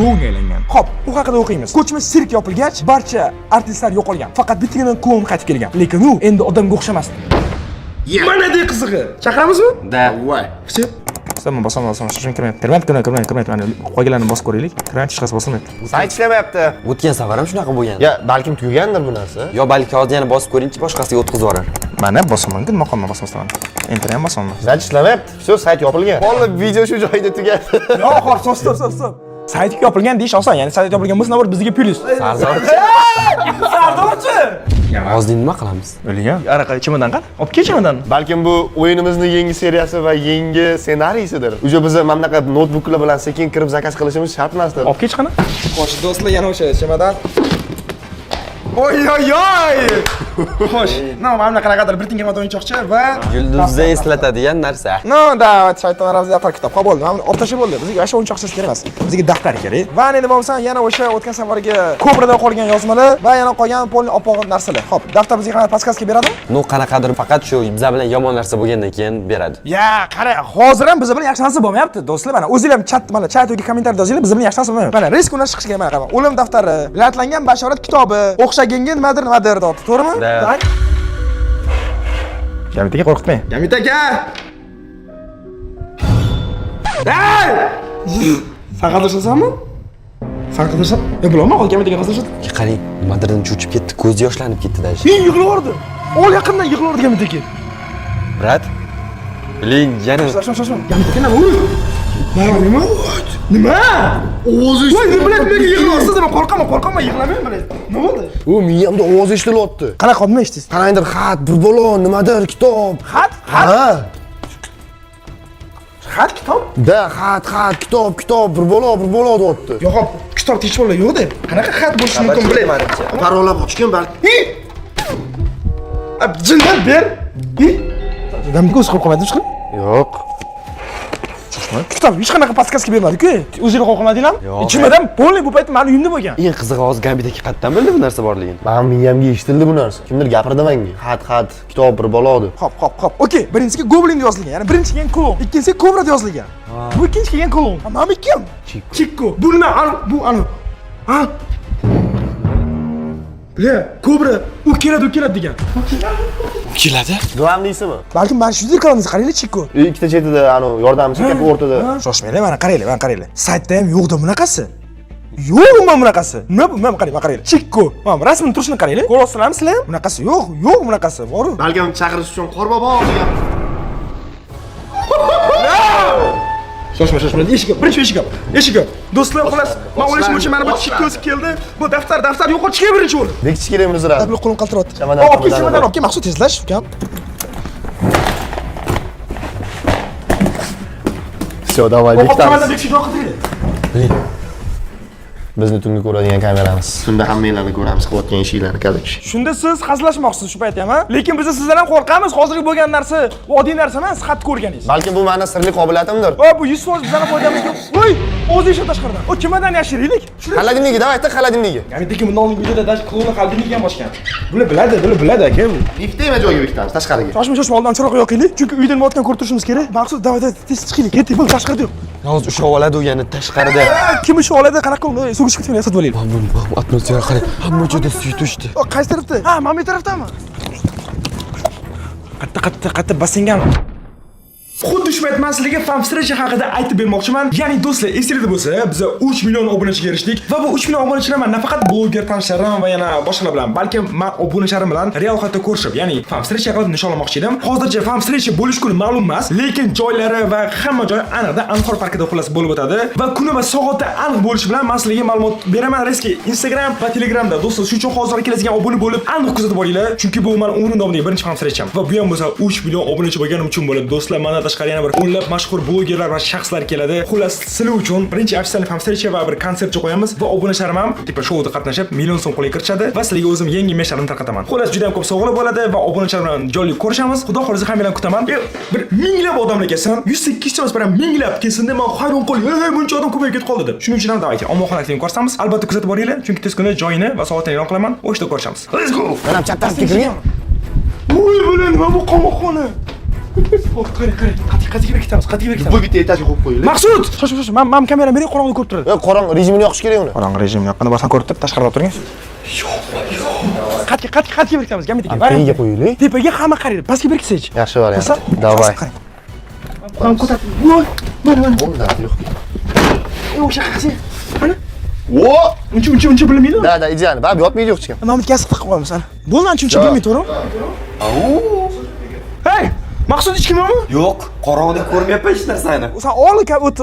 Klonga aylangan. Xo'p, bu haqida o'qiymiz. Ko'chma sirk yopilgach, barcha artistlar yo'qolgan. Faqat bittagina klon qaytib kelgan. Lekin u endi odamga o'xshamasdi. Mana de qizig'i. Chaqiramizmi? Da. Voy. Все. Sama bosaman, shoshin kirmayapti. Mana qo'yganlarni bosib ko'raylik. Kirmayapti, hech qaysi bosilmayapti. Sayt ishlamayapti. O'tgan safar ham shunaqa bo'lgan. Ya, balkim tugagandir bu narsa. Yo, balki hozir yana bosib ko'ringchi, boshqasiga o'tkazib yuborar. Mana bosaman-ku, maqomga bosmasdan. Enter ham bosaman. Sayt ishlamayapti. Все, sayt yopilgan. Bo'ldi, video shu joyda tugadi. Yo, hop, stop. Sayt yopilgan deyish oson, ya'ni sayt yopilgan bo'lsa, navbat bizga plyus. Sardorchi. Hozir nima qilamiz? O'ligan. Araqa ichimadan qani? Olib kel ichimadan. Balkim bu o'yinimizning yangi seriyasi va yangi ssenariysidir. Uje biz mana bunaqa notebooklar bilan sekin kirib zakaz qilishimiz shart emasdir. Olib kel chiqani? Xo'sh, do'stlar, yana o'sha ichimadan. Oy. Xo'sh, mana qanaqadir bir tinga o'yinchoqchi va Yulduzni eslatadigan narsa. No, da, shayton raziyatlar kitob. Qo'l bo'ldi. Mana olib tashlab bo'ldi. Bizga asha o'yinchoqsiz kerak emas. Bizga daftar kerak. Va endi bo'lsa, yana o'sha o'tgan safargi ko'prada qolgan yozmalar va yana qolgan polni opog'on narsalar. Xo'p, daftar bizga qanaqa podskazka beradimi? No, qanaqadir faqat shu biz bilan yomon narsa bo'lgandan keyin beradi. Ya, qara, hozir ham biz bilan yaxshi narsa bo'lmayapti, do'stlar. Mana o'zinglar ham chat yoki kommentariyada yozinglar, biz bilan yaxshi narsa bo'lmayapti. Mana risk ular chiqishi kerak, mana qarang. O'lim daftari, bilatlangan bashorat kitobi, o'xshaganga nimadir deyapti, to'g'rimi? Tak. Jamit aka qo'rqitmang. Jamit aka! Hey! Sen qadrlashanmi? Sen qadrlashan? Bilmayman, hozir Jamit aka qadrlashan. Qarang, nimadirdan cho'chib ketdi, ko'zi yoshlanib ketdi dash. Yig'laverdi. Ol yaqindan yig'laverdi Jamit aka. Brat. Biling, yana. Shosh. Jamit aka nima? Nima? O'zi voy, nima bilan menga yig'laysiz? Men qo'rqaman, yig'lamang bilan. Nima bo'ldi? U miyamda ovoz eshitilyapti. Qanaqa nima eshitdingiz? Qanaqadir xat, bir balo, nimadir, kitob. Xat? Ha. Xat, kitob? Da, xat, kitob, bir balo deyapti. Yo'q, kitob hech bo'lmaydi, yo'q deb. Qanaqa xat bo'lishi mumkin bilayman. Parolab ochgan balki. Jindan ber. Damga o'zi qo'rqmaydi chiqib? Yo'q. Kitob hech qanaqa podskazka bermadi-ku. O'zingiz qo'rqmadinglarmi? Ichimadan polni bu payt meni uyimda bo'lgan. Eng qizig'i hozir Gambidagi qayerdan bildi bu narsa borligini? Men miyamga eshitildi bu narsa. Kimdir gapirdi menga. Xat, kitob, bir balo deb. Hop. Okey, birinchisiga Goblin deb yozilgan, ya'ni birinchi kelgan klon, ikkinchisiga Cobra deb yozilgan. Bu ikkinchi kelgan klon. Mana kim? Chikko. Bu nima? Bu ana. Ha? Bile, Cobra, u keladi degan. Keladi? Duam deysizmi? Balkim mana shu qilamiz, qaranglar Chikko. Ikkita chetida, yordamchi katta o'rtada. Shoshmanglar, mana qaranglar. Saytda ham yo'qda bunaqasi. Yo'qmi bunaqasi? Nima bu? Mana qaranglar. Chikko. Mana rasmini turishini qaranglar. Ko'rasizlarmi sizlar? Bunaqasi yo'q bunaqasi. Bor-ku. Balkim chaqirish uchun Qorbobo degan. Shoshma, birinchi eshik. Do'stlar, xolos, men o'ylashim uchun mana bu Chikko'si keldi. Bu daftar yo'qol chiqib birinchi o'rin. Bekitish kerakmi zira? Tablo qo'lim qaltiryapti. Chamadan Olib kel, maqsud tezlash, ukam. Всё, давай, bekitamiz. Bekitamiz. Bizni tungi ko'radigan kameramiz. Shunda hammanglarni ko'ramiz, qilayotgan ishinglarni kadek. Shunda siz hazillashmoqchisiz shu paytda ham, lekin biz sizlardan qo'rqamiz. Hozirgi bo'lgan narsa oddiy narsa emas, xat ko'rganingiz. Balki bu meni sirli qobiliyatimdir. Bu 100% bizlarning foydamizga. Voy, o'zi eshik tashqaridan. O kimdan yashiraylik? Xaladimniki, davay, xaladimniki. Gamidagi bundan oldingi videoda dash klonni qalbiniki ham boshgan. Bular biladi aka. Liftda joyga bekitamiz, tashqariga. Shoshma, oldin chiroq yoqaylik, chunki uydan nima o'tgan ko'rib turishimiz kerak. Maqsud davayda tez chiqaylik. Ketdik, bu tashqarida yo'q. Hozir ushlab oladi u yana tashqarida. Kim ushlab oladi? Qanaqa qilib sug'ishib ketgan sotib olaylik. Atmosfera qarang, hamma joyda suv to'shdi. Qaysi tarafda? Ha, mana bu tarafdami? Qatta basingami? Xuddi shu aytmasligi Famstrecha haqida aytib bermoqchiman. Ya'ni do'stlar, esingizda bo'lsa, biz 3 million obunachiga erishdik va bu 3 million obunachilar men nafaqat bloger tanishlarim va yana boshqalar bilan, balki men obunachilarim bilan real hayotda ko'rishib, ya'ni Famstrecha qilib nishonlamoqchi edim. Hozircha Famstrecha bo'lish kuni ma'lum emas, lekin joylari va hamma joy aniqda Anhor parkida xullas bo'lib o'tadi va kuni va soati aniq bo'lishi bilan men sizlarga ma'lumot beraman. Reski Instagram va Telegramda do'stlar, shu uchun hozir keladigan obuna bo'lib aniq kuzatib boringlar, chunki bu men umrim davomida birinchi Famstrecham va bu ham bo'lsa 3 million obunachi bo'lganim uchun bo'lib, do'stlar, mana tashqari yana bir o'nlab mashhur blogerlar va shaxslar keladi. Xullas, sizlar uchun birinchi ofitsial Famstrecha va bir konsert qo'yamiz va obunachilarim ham tipa shouda qatnashib, million so'm qo'lga kiritishadi va sizlarga o'zim yangi meshlarimni tarqataman. Xullas, juda ham ko'p sovg'alar bo'ladi va obunachilar bilan jonli ko'rishamiz. Xudo xolisa hammalarni kutaman. Bir minglab odamlar kelsin, 108 ta emas, minglab kelsin deb men hayron qoldim. Buncha odam ko'payib ketib qoldi deb. Shuning uchun ham davayki, ommaxon aktivini ko'rsatamiz. Albatta kuzatib boringlar, chunki tez kunda joyini va soatini e'lon qilaman. O'shda ko'rishamiz. Let's go. Mana chapdan kirgan. Voy, nima bu qamoqxona? Qarang, qayerga ketamiz? Qayerga ketamiz? Bu bitta etajga qo'yib qo'yaylik. Maqsud! Shosh, men kamerani bering, qorong'ida ko'rib turadi. Qorong rejimini yoqish kerak uni. Qorong'i rejimni yoqqanda bosan ko'rib turib, tashqarida o'tirgan. Qayerga berkitamiz? Gamitaga. Tepaga qo'yaylik. Tepaga hamma qaraydi. Pastga berkitsak. Yaxshi variant. Davay. Ham ko'tarib. Voy, mana. Bo'ldi, yo'q. O'sha qilsa. Mana. O! Uncha bilmaydi. Da, ideal. Bab yotmaydi yo'q chiqam. Mana buni kasb qilib qo'yamiz ana. Bo'ldi, uncha bilmaydi, to'g'rimi? Hey! Maqsud hech kim yo'qmi? Yo'q, qorong'ida ko'rmayapman hech narsani. Sen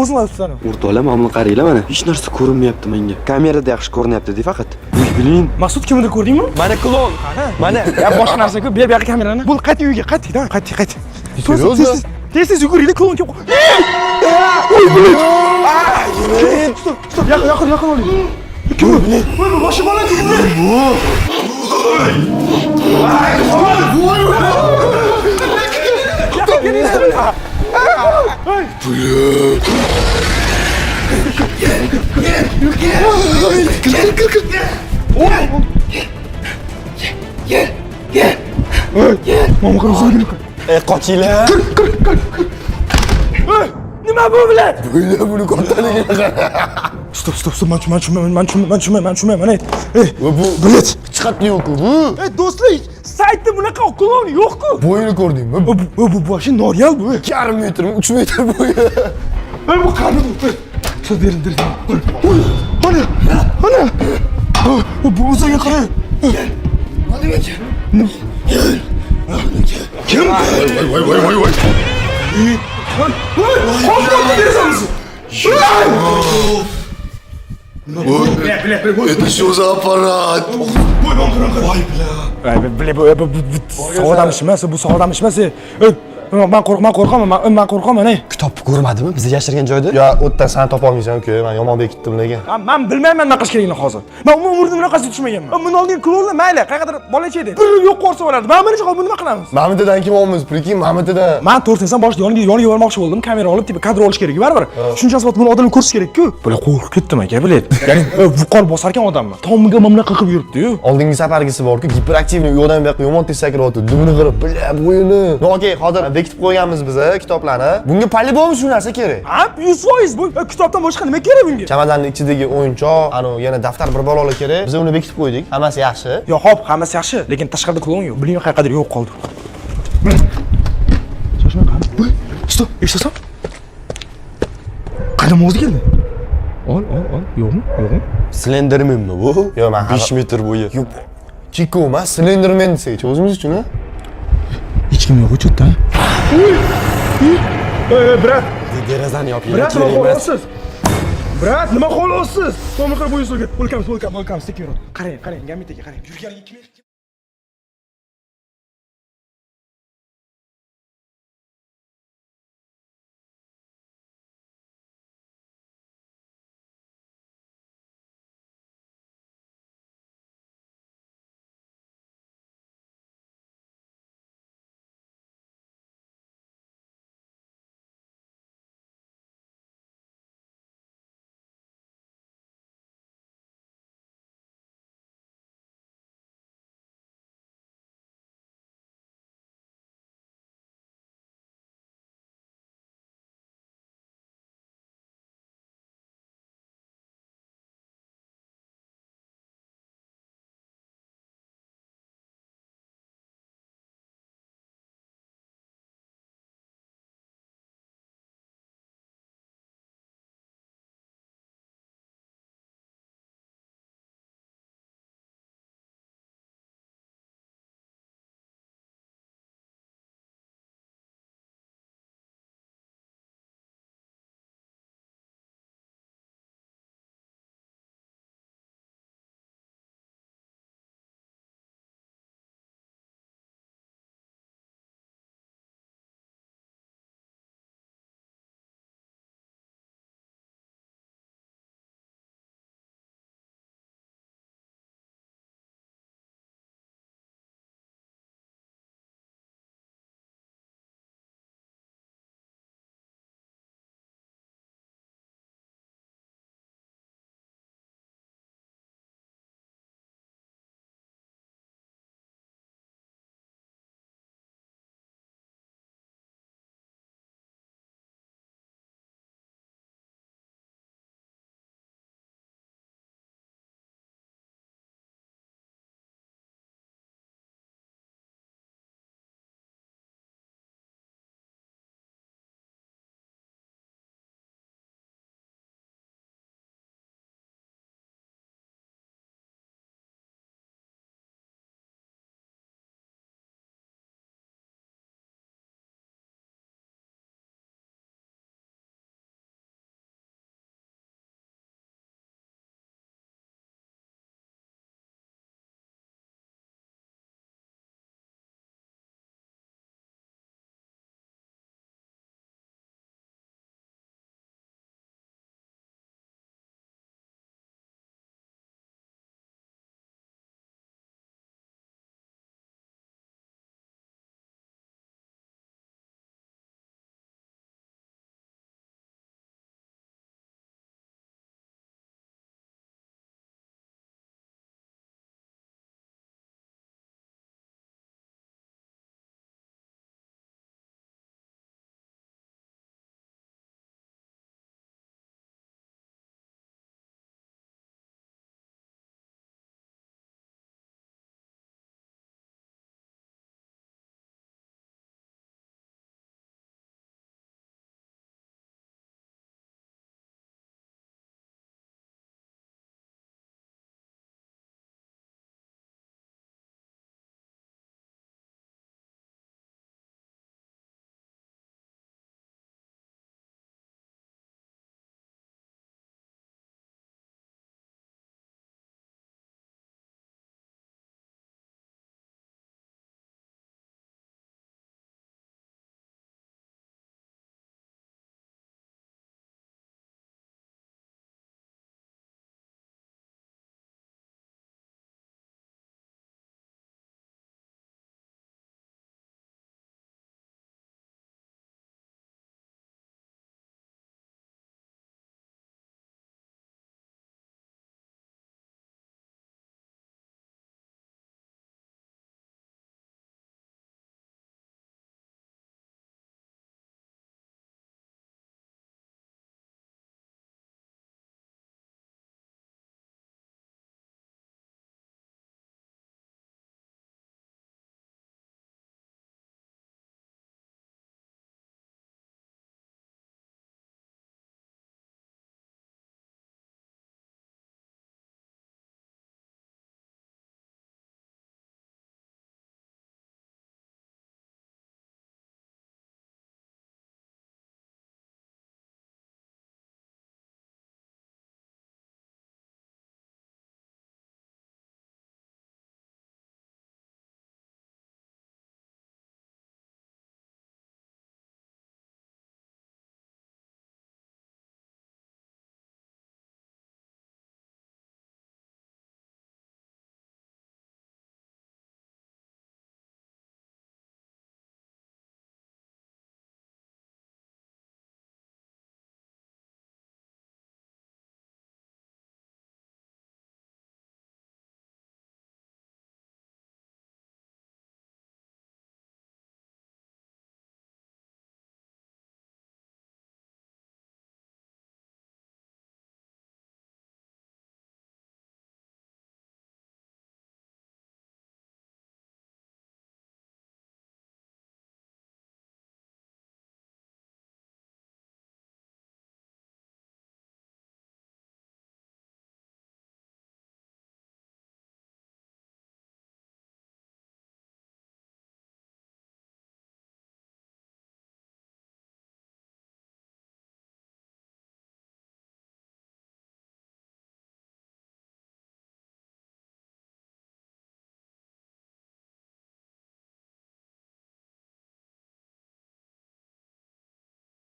o'zing o'tibsan. O'rtoqlar, mana buni qaranglar mana. Hech narsa ko'rinmayapti menga. Kamerada yaxshi ko'rinyapti-da faqat. Biling. Maqsud kimnidir ko'rdingmi? Mana klon. Mana, boshqa narsa-ku. Bu yoqqa kamerani. Bo'ldi, qayt uyga, qayt. Seryo'zmi? Tez yuguraylik, klon kelib. Voy, bilet. Stop, yaqin oling. Kim bu? Voy, boshi bola kim bu? Qochinglar. Nima bu bilan? Buni kattaligini qara. Stop, men tushunmayman. Bu Bilet. chiqatdi-ku bu. Do'stlar, saytda bunaqa klon yo'q-ku. Bo'yini ko'rdingmi? Bu boshi noreal bu. 2,5 metr, 3 metr bo'yi. Bu qani bu? Stop, berin. Mana. Bu o'ziga qarang. Kim? Voy. Это что за аппарат? Bu odam ish emas, bu odam ish emas. Men qo'rqaman, ey. Kitobni ko'rmadimi? Bizni yashirgan joyda? Ya, o'tdan sen topa olmaysan, uka. Men yomon bekitdim lekin. Men bilmayman nima qilish kerakligini hozir. Men umrimda bunaqasiga tushmaganman. Buni olgan klonlar mayli, qayergadir bolacha edi. Bir yo'q qo'rsa bo'ladi. Men mana shu buni nima qilamiz? Mamitidan kim olamiz? Prikin, Mamitidan. Men 4-dan boshida yoniga bormoqchi bo'ldim, kamera olib, tipa kadr olish kerak, baribir. Shunchasi buni odamlar ko'rish kerak-ku. Bular qo'rqib ketdim aka, bilet. Ya'ni vuqor bosarkan odamman. Tomiga mamlaqa qilib yuribdi-yu. Oldingi safargisi bor-ku, giperaktivniy u odam bu yoqqa yomon tez sakrayapti. Dumini qirib, bilab bo'yini. No, okey, hozir bekitib qo'yganmiz biz kitoblarni. Bunga polibon shu narsa kerak. Ha, 100% bu kitobdan boshqa nima kerak bunga? Chamadanning ichidagi o'yinchoq, yana daftar bir balolar kerak. Biz uni bekitib qo'ydik. Hammasi yaxshi. Yo, xo'p, hammasi yaxshi, lekin tashqarida klon yo'q. Bilmayman qayergadir yo'q qoldi. Shoshma qani. Stop, eshitasan? Qayerdan o'zi keldi? Ol. Yo'qmi? Slendermanmi bu? Yo'q, men 5 metr bo'yi. Yo'q. Chico emas, Slenderman desak, o'zimiz uchun. Hech kim yo'q o'chotda. Brat. Derazani yoping. Brat, nima qilasiz? Brat, nima qilasiz? To'mi qilib bo'yinsiz. Welcome, stick here. Qarang, gamitaga qarang. Yurganiga kim